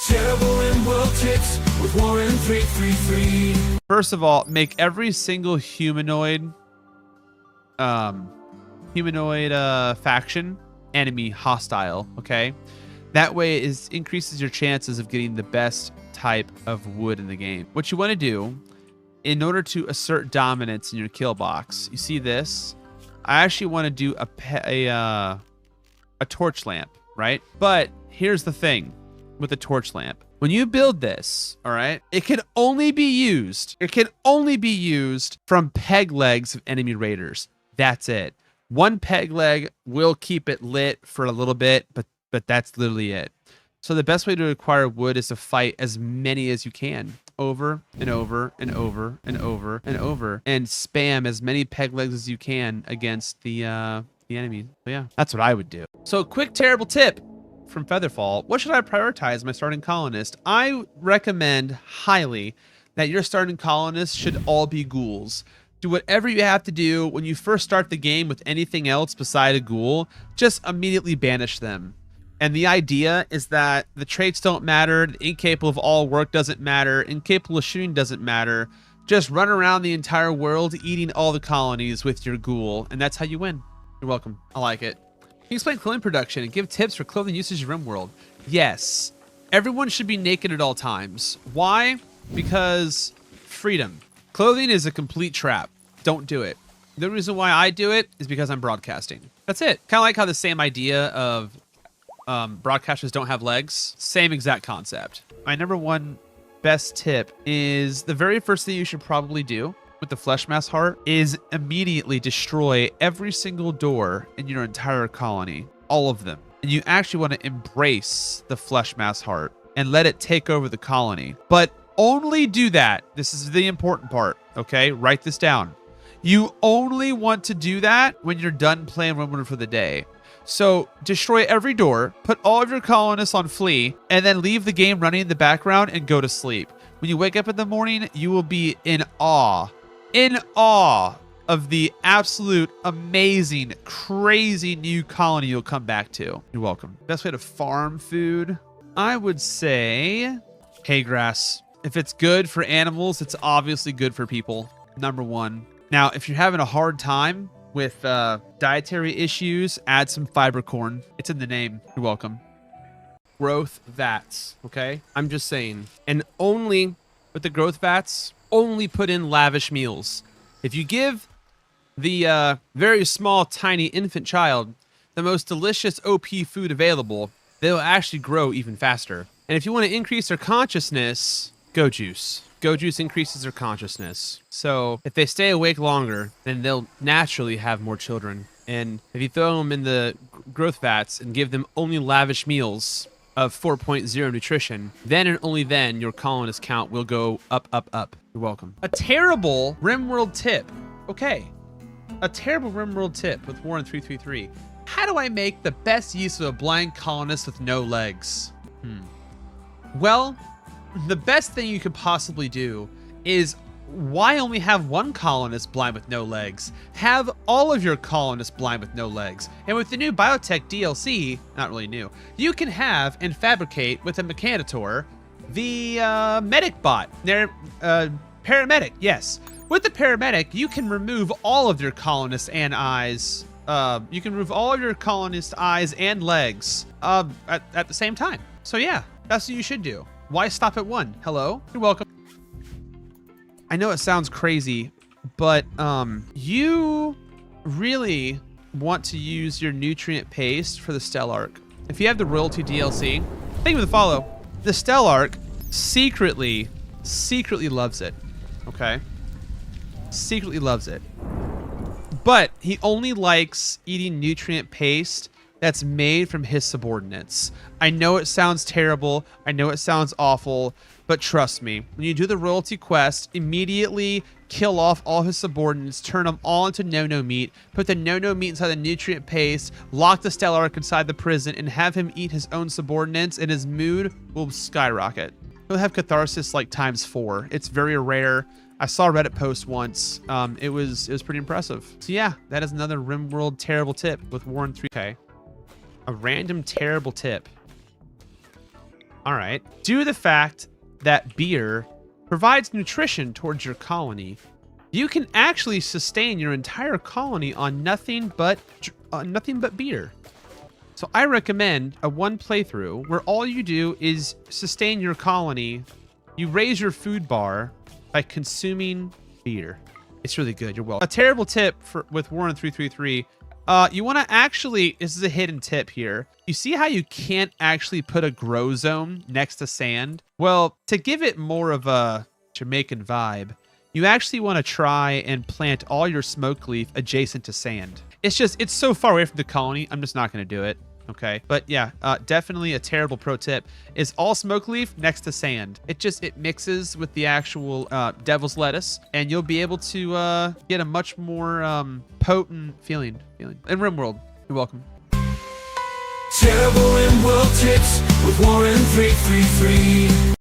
Terrible Rimworld tips with Warren 333. First of all, make every single humanoid faction enemy hostile, okay? That way it increases your chances of getting the best type of wood in the game. What you want to do in order to assert dominance in your kill box, you see this? I actually want to do a torch lamp, right? But here's the thing with the torch lamp. When you build this, all right, it can only be used from peg legs of enemy raiders. That's it. One peg leg will keep it lit for a little bit, but that's literally it. So the best way to acquire wood is to fight as many as you can, over and over and over and over and over, and spam as many peg legs as you can against the enemy. So yeah, that's what I would do. So quick terrible tip from Featherfall. What should I prioritize my starting colonist? I recommend highly that your starting colonists should all be ghouls. Do whatever you have to do when you first start the game with anything else beside a ghoul. Just immediately banish them. And the idea is that the traits don't matter, incapable of all work doesn't matter, incapable of shooting doesn't matter. Just run around the entire world eating all the colonies with your ghoul, and that's how you win. You're welcome. I like it. Can you explain clothing production and give tips for clothing usage in Rimworld? Yes. Everyone should be naked at all times. Why? Because freedom. Clothing is a complete trap. Don't do it. The reason why I do it is because I'm broadcasting. That's it. Kind of like how the same idea of broadcasters don't have legs. Same exact concept. My number one best tip is the very first thing you should probably do with the flesh mass heart is immediately destroy every single door in your entire colony. All of them. And you actually want to embrace the flesh mass heart and let it take over the colony. But only do that. This is the important part. Okay, write this down. You only want to do that when you're done playing Rimworld for the day. So destroy every door, put all of your colonists on flee, and then leave the game running in the background and go to sleep. When you wake up in the morning, you will be in awe of the absolute amazing, crazy new colony you'll come back to. You're welcome. Best way to farm food? I would say hay grass. If it's good for animals, it's obviously good for people. Number one. Now, if you're having a hard time with dietary issues, add some fiber corn. It's in the name. You're welcome. Growth vats, okay? I'm just saying. And only with the growth vats, only put in lavish meals. If you give the very small, tiny infant child the most delicious OP food available, they'll actually grow even faster. And if you want to increase their consciousness, go juice. Go juice increases their consciousness. So if they stay awake longer, then they'll naturally have more children. And if you throw them in the growth vats and give them only lavish meals of 4.0 nutrition, then and only then your colonist count will go up, up, up. You're welcome. A terrible Rimworld tip. Okay. A terrible Rimworld tip with Warren 333. How do I make the best use of a blind colonist with no legs? Well, the best thing you could possibly do is, why only have one colonist blind with no legs? Have all of your colonists blind with no legs. And with the new biotech DLC, not really new, you can have and fabricate with a Mechanitor the medic bot. Their paramedic, yes. With the paramedic, you can remove all of your colonists and eyes. You can remove all of your colonists' eyes and legs at the same time. So yeah, that's what you should do. Why stop at one? Hello? You're welcome. I know it sounds crazy, but you really want to use your nutrient paste for the Stellark. If you have the royalty DLC, thank you for the follow. The Stellark secretly loves it. Okay? Secretly loves it. But he only likes eating nutrient paste that's made from his subordinates. I know it sounds terrible. I know it sounds awful, but trust me, when you do the royalty quest, immediately kill off all his subordinates, turn them all into no-no meat, put the no-no meat inside the nutrient paste, lock the Stellark inside the prison, and have him eat his own subordinates, and his mood will skyrocket. He'll have catharsis like ×4. It's very rare. I saw a Reddit post once. It was pretty impressive. So yeah, that is another Rimworld terrible tip with Warren 3K. A random terrible tip. All right. Due to the fact that beer provides nutrition towards your colony, you can actually sustain your entire colony on nothing but beer. So I recommend a one playthrough where all you do is sustain your colony. You raise your food bar by consuming beer. It's really good. You're welcome. A terrible tip with Warren 333. You want to actually, this is a hidden tip here. You see how you can't actually put a grow zone next to sand? Well, to give it more of a Jamaican vibe, you actually want to try and plant all your smoke leaf adjacent to sand. It's so far away from the colony. I'm just not going to do it. Okay. But yeah, definitely a terrible pro tip is all smoke leaf next to sand. It mixes with the actual devil's lettuce, and you'll be able to get a much more potent feeling. In Rimworld, you're welcome. Terrible Rimworld tips with Warren 333.